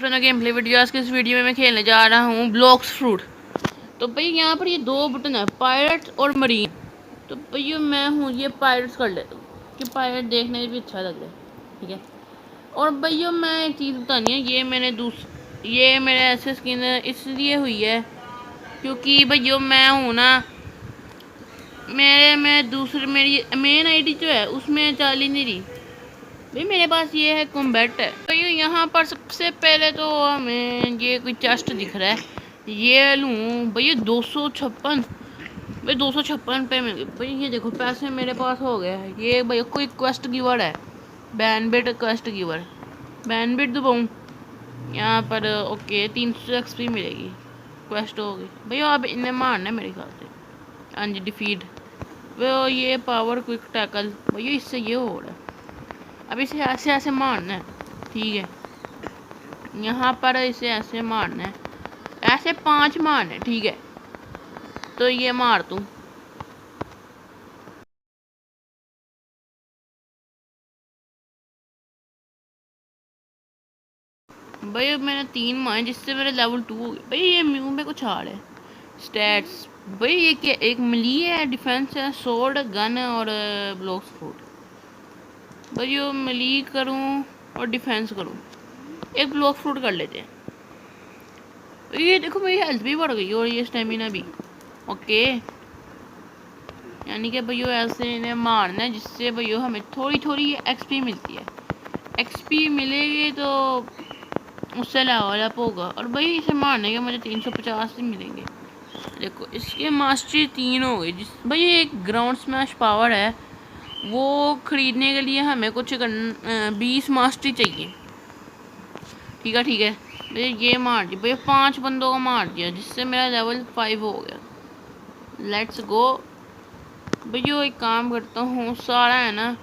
Game play video. आज के इस वीडियो में मैं खेलने जा रहा हूँ ब्लॉक्स फ्रूट। तो भाई यहाँ पर ये दो बटन है, पायरेट और मरीन। तो भाई मैं हूँ ये पायरेट्स कर लेता हूँ कि पायरेट देखने में भी अच्छा लग रहा है, ठीक है। और भैया मैं एक चीज़ बतानी है, ये मेरे ऐसे स्किन इसलिए हुई है क्योंकि भैया मैं हूँ ना, मेरी मेन आईडी जो है उसमें चल ही नहीं रही भाई। मेरे पास ये है कॉम्बैट है भैया। यहाँ पर सबसे पहले तो हमें ये कोई चेस्ट दिख रहा है, ये लूँ भैया। 256 भाई, 256 पे मिल गए भाई। ये देखो पैसे मेरे पास हो गए हैं। ये भैया कोई क्वेस्ट गिवर है, बैनबिट क्वेस्ट गिवर। बैनबिट दबाऊँ यहाँ पर, ओके 300 एक्सपी मिलेगी, क्वेस्ट हो गई भैया। अब इन्हें मारना है मेरे ख्याल से। हाँ जी, डिफीट वो ये पावर क्विक टैकल भैया, इससे ये हो रहा है। अब इसे ऐसे ऐसे मारना है, ठीक है। यहाँ पर इसे ऐसे मारना है, ऐसे 5 मारने, ठीक है। तो ये मार दूँ भाई। मैंने 3 मारे जिससे मेरे लेवल 2 हो गए भाई। ये म्यू में कुछ आ रहा है स्टैट्स भाई। ये क्या, एक मिली है, डिफेंस है, सोर्ड, गन और ब्लॉक्स फ्रूट भाई। ये मिली करूँ और डिफेंस करूँ, एक ब्लॉक फ्रूट कर लेते हैं। ये देखो मेरी हेल्थ भी बढ़ गई और ये स्टेमिना भी, ओके। यानी कि भैया ऐसे इन्हें मारना है जिससे भैया हमें थोड़ी थोड़ी एक्सपी मिलती है। एक्सपी मिलेगी तो उससे लेवल अप होगा। और भाई इसे मारने के मुझे 350 ही मिलेंगे। देखो इसके मास्टरी 3 हो गई। जिस भाई एक ग्राउंड स्मैश पावर है, वो खरीदने के लिए हमें कुछ 20 मास्टरी चाहिए, ठीक है, ठीक है भैया। ये मार दिया भैया, 5 बंदों को मार दिया जिससे मेरा लेवल 5 हो गया। लेट्स गो भैया। एक काम करता हूँ, सारा है ना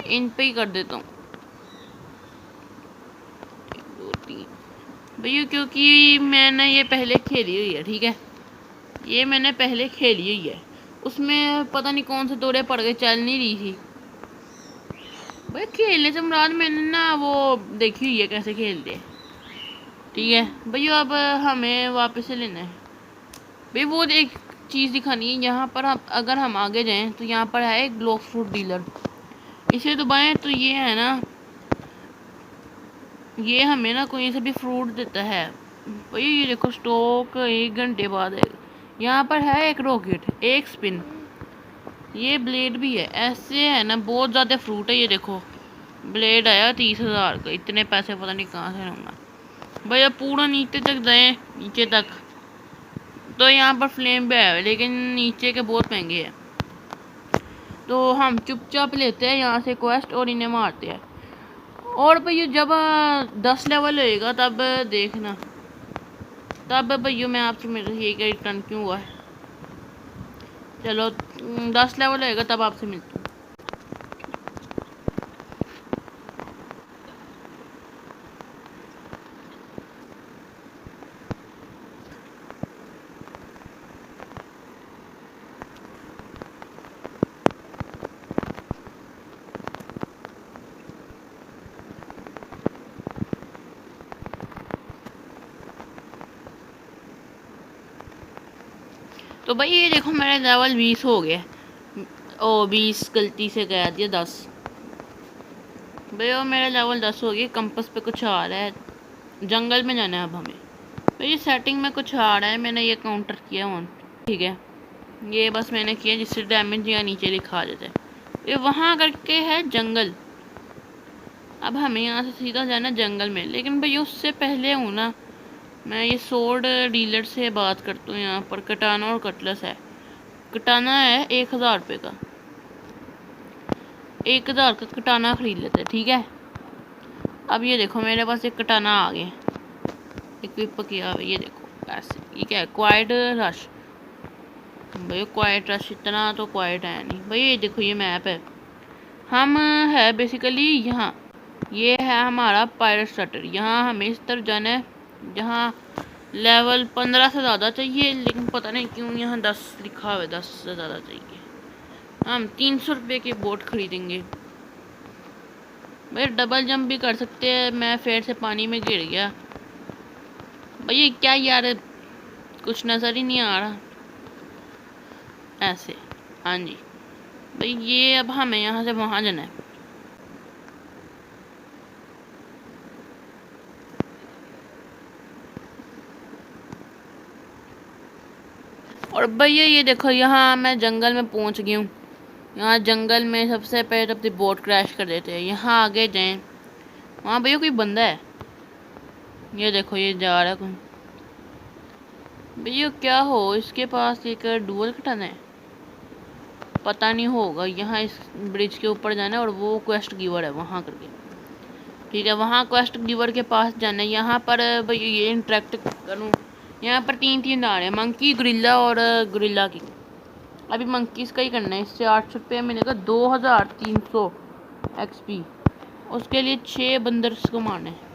इन पे ही कर देता हूँ। 2 3 भैया, क्योंकि मैंने ये पहले खेली हुई है, ठीक है। ये मैंने पहले खेली हुई है, उसमें पता नहीं कौन से दौरे पड़ गए, चल नहीं रही थी भाई। खेलने से मुराद मैंने ना वो देखी हुई है कैसे खेलते हैं, ठीक है भैया। अब हमें वापस से लेना है भाई। वो एक चीज़ दिखानी है यहाँ पर। अगर हम आगे जाएं तो यहाँ पर है एक ब्लॉक फ्रूट डीलर, इसे दबाएं तो ये है ना, ये हमें ना कोई से भी फ्रूट देता है भाई। ये देखो स्टॉक 1 घंटे बाद है। यहाँ पर है एक रॉकेट, एक स्पिन, ये ब्लेड भी है। ऐसे है ना बहुत ज़्यादा फ्रूट है। ये देखो ब्लेड आया 30,000 का। इतने पैसे पता नहीं कहाँ से लूँगा भैया। पूरा नीचे तक जाए, नीचे तक तो यहाँ पर फ्लेम भी है, लेकिन नीचे के बहुत महंगे हैं। तो हम चुपचाप लेते हैं यहाँ से क्वेस्ट और इन्हें मारते हैं। और भैया जब 10 लेवल होएगा तब देखना, तब भैया मैं आपसे मेरे ये क्या रिटर्न क्यों हुआ है। चलो 10 लेवल होएगा तब आपसे मिलती हूँ। तो भाई ये देखो मेरा लेवल 20 हो गया। ओ 20 गलती से कह दिया 10 भैया। मेरा लेवल 10 हो गया। कंपस पे कुछ आ रहा है, जंगल में जाना है अब हमें भाई। सेटिंग में कुछ आ रहा है, मैंने ये काउंटर किया ऑन, ठीक है। ये बस मैंने किया जिससे डैमेज या नीचे दिखा देते हैं। ये वहाँ करके है जंगल। अब हमें यहाँ से सीधा जाना जंगल में, लेकिन भाई उससे पहले हूँ ना, मैं ये सोर्ड डीलर से बात करता हूँ। यहाँ पर कटाना और कटलस है। कटाना है 1000 रुपये का, 1000 का कटाना खरीद लेते हैं, ठीक है। अब ये देखो मेरे पास एक कटाना आ गया, इक्विप किया हुआ। ये देखो ऐसे, ये क्या है, क्वाइट रश भाई। क्वाइट रश इतना तो क्वाइट है नहीं भाई। ये देखो ये मैप है, हम है बेसिकली यहाँ। ये है हमारा पायरेट स्टार्टर। यहाँ हमें इस तरफ जाना है जहाँ लेवल 15 से ज़्यादा चाहिए, लेकिन पता नहीं क्यों यहाँ 10 लिखा हुआ है, 10 से ज़्यादा चाहिए। हम 300 रुपये की बोट खरीदेंगे भाई। डबल जंप भी कर सकते हैं। मैं फिर से पानी में गिर गया भैया क्या यार, कुछ नज़र ही नहीं आ रहा। ऐसे, हाँ जी भाई, ये अब हमें यहाँ से वहाँ जाना है। और भैया ये देखो, यहाँ मैं जंगल में पहुँच गई हूँ। यहाँ जंगल में सबसे पहले तो अपनी बोट क्रैश कर देते हैं। यहाँ आगे जाएं, वहाँ भैया कोई बंदा है। ये देखो, ये जा रहा है कोई। भैया क्या हो, इसके पास एक डुअल कटन है, पता नहीं होगा। यहाँ इस ब्रिज के ऊपर जाना है और वो क्वेस्ट गिवर है वहाँ करके। ठीक है, वहाँ क्वेस्ट गिवर के पास जाना है। यहाँ पर भैया ये इंटरेक्ट करूँ। यहाँ पर तीन आ रहे हैं, मंकी, गुरिल्ला और गुरिल्ला की। अभी मंकीज़ का ही करना है। इससे 800 रुपये मिलेगा, 2300 एक्सपी। उसके लिए 6 बंदर्स को मारना है।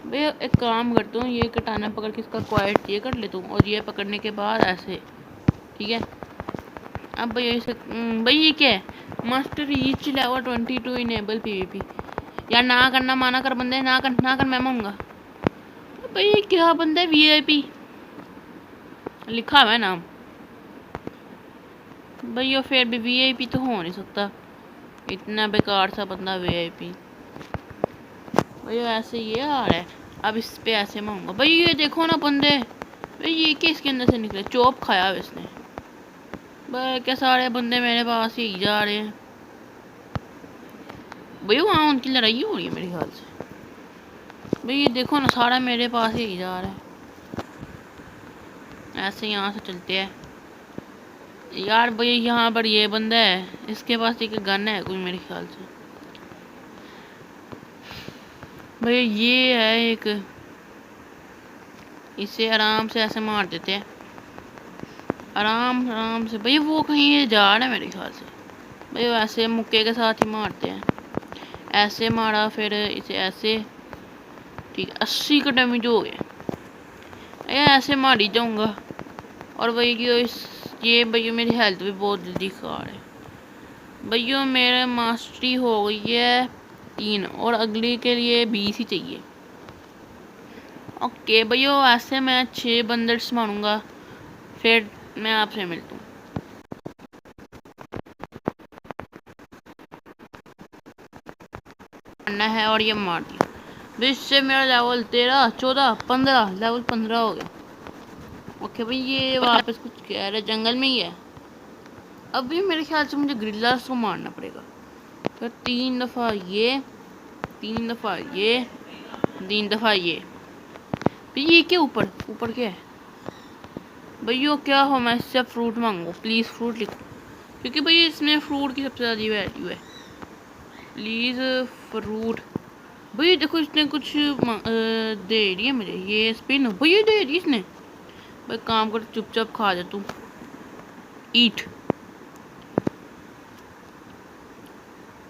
भैया एक काम करता हूँ, ये कटाना पकड़ के इसका क्वाइट ये कर लेता हूँ, और ये पकड़ने के बाद ऐसे। ठीक है, अब भैया इसे भैया ये क्या है, must reach level 22 enable PVP. यार ना करना, माना कर बंदे, ना कर, मैं मांगूंगा। भैया क्या बंदा है, वीआईपी लिखा हुआ है नाम। भैया फिर भी वीआईपी तो हो नहीं सकता, इतना बेकार सा बंदा वीआईपी। भैया ऐसे ये आ रहा है, अब इस पे ऐसे मांगूंगा। भैया ये देखो ना बंदे, भैया ये क्या इसके अंदर से निकले, चोप खाया हुआ इसने। भैया क्या सारे बंदे मेरे पास ही जा रहे हैं। भैया वहाँ उनकी लड़ाई हो रही है मेरे ख्याल से। भैया ये देखो ना, सारा मेरे पास ही जा रहा है। ऐसे यहाँ से चलते हैं यार। भैया यहाँ पर ये बंदा है, इसके पास एक गन है कोई मेरे ख्याल से। भैया ये है एक, इसे आराम से ऐसे मार देते हैं, आराम आराम से। भैया वो कहीं ये जा रहा है मेरे ख्याल से। भैया ऐसे मुक्के के साथ ही मारते हैं। ऐसे मारा, फिर इसे ऐसे। ठीक, 80 का डैमेज हो गया। ऐसे मार ही जाऊँगा। और भैया ये भैया मेरी हेल्थ भी बहुत जल्दी खा रहा है। भैया मेरे मास्टरी हो गई है 3, और अगली के लिए 20 ही चाहिए। ओके भैया, ऐसे मैं 6 बंदर्स मारूंगा, फिर मैं आपसे मिलता हूँ। मारना है और ये मार दिया। बीच से मेरा लेवल 13, 14, 15, लेवल 15 हो गया। ओके भाई, ये वापस कुछ कह रहा है, जंगल में ही है। अभी मेरे ख्याल से मुझे ग्रिल्लास को मारना पड़ेगा। तो 3 दफ़ा ये, 3 दफ़ा ये, 3 दफ़ा ये। ये क्या ऊपर ऊपर क्या है भैया, क्या हो, मैं इससे फ्रूट मांगू प्लीज़, फ्रूट लिखो, क्योंकि भैया इसमें फ्रूट की सबसे ज़्यादा वैल्यू है। Please fruit. भैया देखो, इसने कुछ दे रही है मुझे, ये स्पिन भैया दे रही इसने। भाई काम कर, चुपचाप खा जा तू, ईट।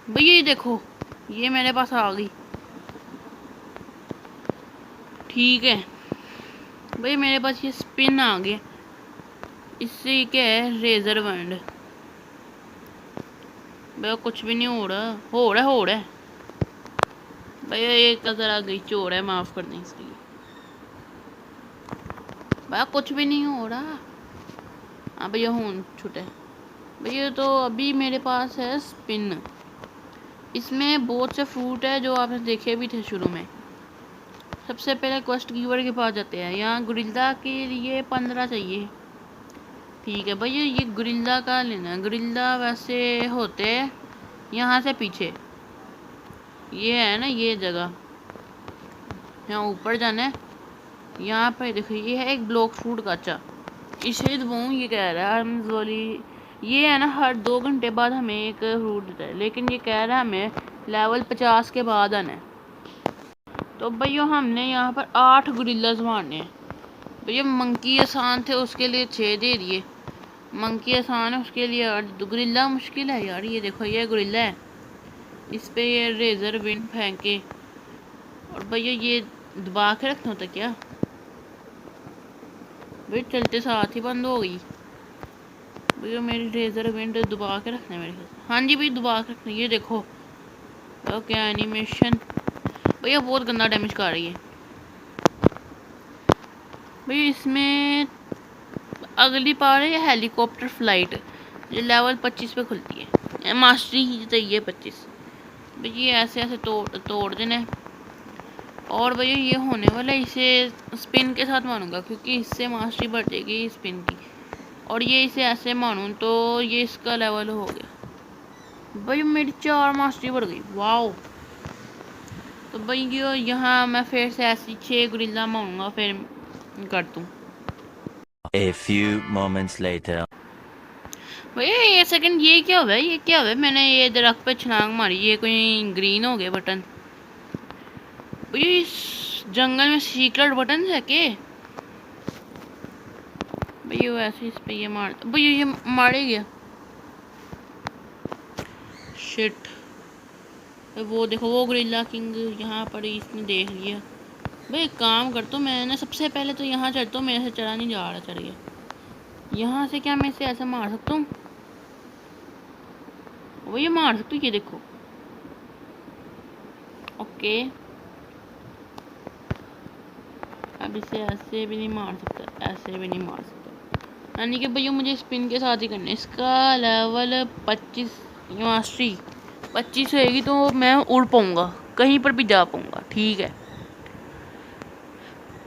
भैया ये देखो, ये मेरे पास आ गई। ठीक है भाई, मेरे पास ये स्पिन आ गया। इससे क्या है, रेजर बैंड। भैया कुछ भी नहीं हो रहा, हो रहा है। भैया एक नजर आ गई, चोर है, माफ़ कर दें इसके लिए। भैया कुछ भी नहीं हो रहा। हाँ भैया हूँ छुटे। भैया तो अभी मेरे पास है स्पिन। इसमें बहुत से फ्रूट है जो आपने देखे भी थे शुरू में। सबसे पहले क्वेस्ट गिवर के पास जाते हैं। यहाँ गुरिल्ला के लिए 15 चाहिए। ठीक है भैया, ये गुरिल्ला का लेना है। गुरिल्ला वैसे होते हैं यहाँ से पीछे, ये है ना ये जगह, यहाँ ऊपर जाना है। यहाँ पर देखो, ये है एक ब्लॉक फ्रूट का। अच्छा, इसे दबाऊँ, ये कह रहा है हम वाली, ये है ना हर 2 घंटे बाद हमें एक फ्रूट देता है, लेकिन ये कह रहा है हमें लेवल 50 के बाद आना है। तो भैया हमने यहाँ पर 8 गुरिल्लाज मारने हैं। भैया मंकी आसान थे, उसके लिए 6 दे दिए। मंकी आसान है, उसके लिए 8। गुरिल्ला मुश्किल है यार। ये देखो, ये गुरिल्ला है, इस पे ये रेजर विंड फेंके। और भैया ये दबा के रखना होता क्या? भैया चलते साथ ही बंद हो गई। भैया मेरी रेजर विंड दबा के रखना है मेरे ख्याल। हाँ जी भैया, दबा के रखना। ये देखो ओके, एनिमेशन। भैया बहुत गंदा डैमेज कर रही है। भाई इसमें अगली पावर है हेलीकॉप्टर फ्लाइट, ये लेवल 25 पे खुलती है, मास्टरी ही चाहिए 25। भाई ये ऐसे ऐसे तोड़ देना है। और भैया ये होने वाला है, इसे स्पिन के साथ मारूंगा क्योंकि इससे मास्टरी बढ़ जाएगी स्पिन की। और ये इसे ऐसे मारूं तो ये इसका लेवल हो गया। भाई मेरी 4 मास्टरी बढ़ गई, वाओ। तो भाई ये यहाँ मैं फिर से ऐसी 6 गुरिल्ला मारूंगा फिर कर दूँ। A few moments later. भैया ये सेकंड ये क्या हुआ है, ये क्या हुआ है? मैंने ये दरख्त पे छलांग मारी, ये कोई ग्रीन हो गया बटन। भैया इस जंगल में सीक्रेट बटन है के? भैया वैसे इस पे ये मार, भैया ये मारे गया। शिट। वो देखो वो गोरिल्ला किंग यहाँ पर इसने देख लिया। भाई एक काम कर, तो मैंने सबसे पहले तो यहाँ चढ़ता हूँ, मेरे से चढ़ा नहीं जा रहा, चढ़ गया। यहाँ से क्या मैं इसे ऐसे मार सकता हूँ? वो ये मार सकती हूँ, ये देखो। ओके अब इसे ऐसे भी नहीं मार सकता, ऐसे भी नहीं मार सकता, यानी कि भैया मुझे स्पिन के साथ ही करना है। इसका लेवल 25 मास्टरी 25 होएगी तो मैं उड़ पाऊँगा, कहीं पर भी जा पाऊँगा, ठीक है।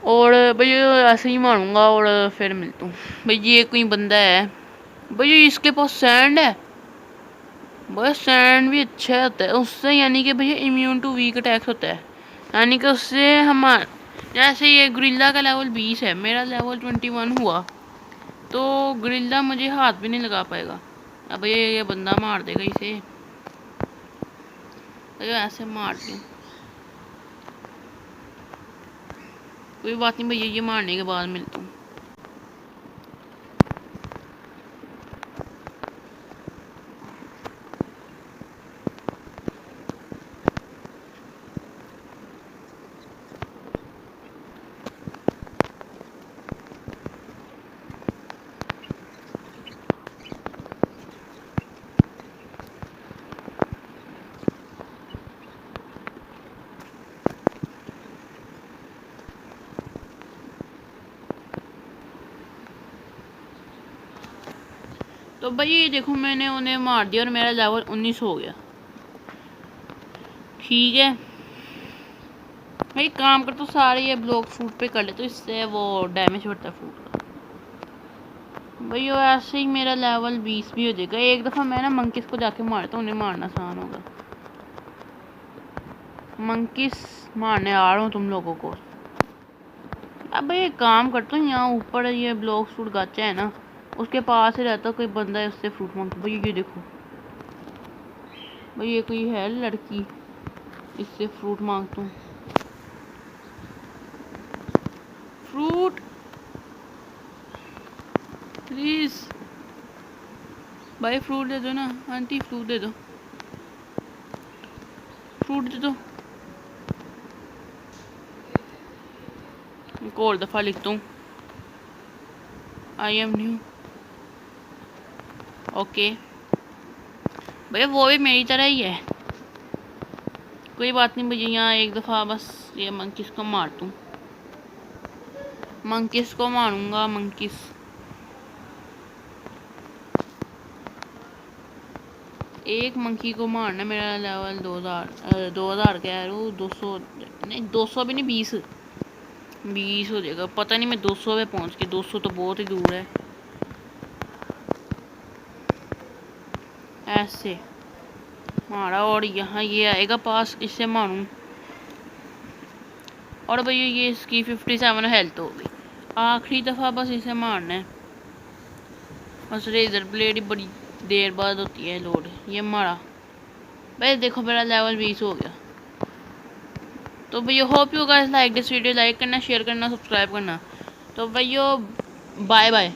और भैया ऐसे ही मारूंगा और फिर मिलता हूँ। भैया ये कोई बंदा है, भैया इसके पास सैंड है। भैया सैंड भी अच्छा होता है उससे, यानी कि भैया इम्यून टू वीक अटैक्स होता है, यानी कि उससे हमारा जैसे ये गुरिल्ला का लेवल 20 है, मेरा लेवल 21 हुआ तो गुरिल्ला मुझे हाथ भी नहीं लगा पाएगा। अब भैया ये बंदा मार देगा इसे, भैया ऐसे मार दूँ। कोई बात नहीं भैया, ये मारने के बाद मिलता हूँ। तो भाई ये देखो मैंने उन्हें मार दिया और मेरा लेवल 19 हो गया, ठीक है। भाई काम कर, तो सारे ये ब्लॉक फ्रूट पे कर ले तो इससे वो डैमेज बढ़ता है फ्रूट का। भाई वो ऐसे ही मेरा लेवल 20 भी हो जाएगा। एक दफ़ा मैं ना मंकीस को जाके मारता हूँ, उन्हें मारना आसान होगा। मंकीस मारने आ रहा हूँ तुम लोगों को। अब भाई एक काम करता हूँ, यहाँ ऊपर ये ब्लॉक फ्रूट गाचा है ना, उसके पास ही रहता कोई बंदा है, उससे फ्रूट मांगता। भाई ये देखो, भाई ये कोई है लड़की, इससे फ्रूट मांगता हूँ। फ्रूट प्लीज़ भाई, फ्रूट दे दो ना आंटी, फ्रूट दे दो, फ्रूट दे दो। एक और दफ़ा लिखता हूँ, आई एम न्यू। ओके भैया वो भी मेरी तरह ही है, कोई बात नहीं भैया। यहाँ एक दफ़ा बस ये मंकीस को मार दूँ, मंकीस को मारूंगा। मंकीस एक मंकी को मारना, मेरा लेवल 2000 कह रहा हूँ, 200 नहीं, 200 भी नहीं, 20 हो जाएगा। पता नहीं मैं 200 पे पहुँच के, 200 तो बहुत ही दूर है। ऐसे मारा और यहाँ ये आएगा पास, इससे मारूं। और भैया ये इसकी 57 हेल्थ हो गई। आखिरी दफ़ा बस इसे मारना है। बस रेजर ब्लेड बड़ी देर बाद होती है लोड। ये मारा भाई, देखो मेरा लेवल 20 हो गया। तो भैया hope you guys like this video, like करना, शेयर करना, सब्सक्राइब करना। तो भैया बाय बाय।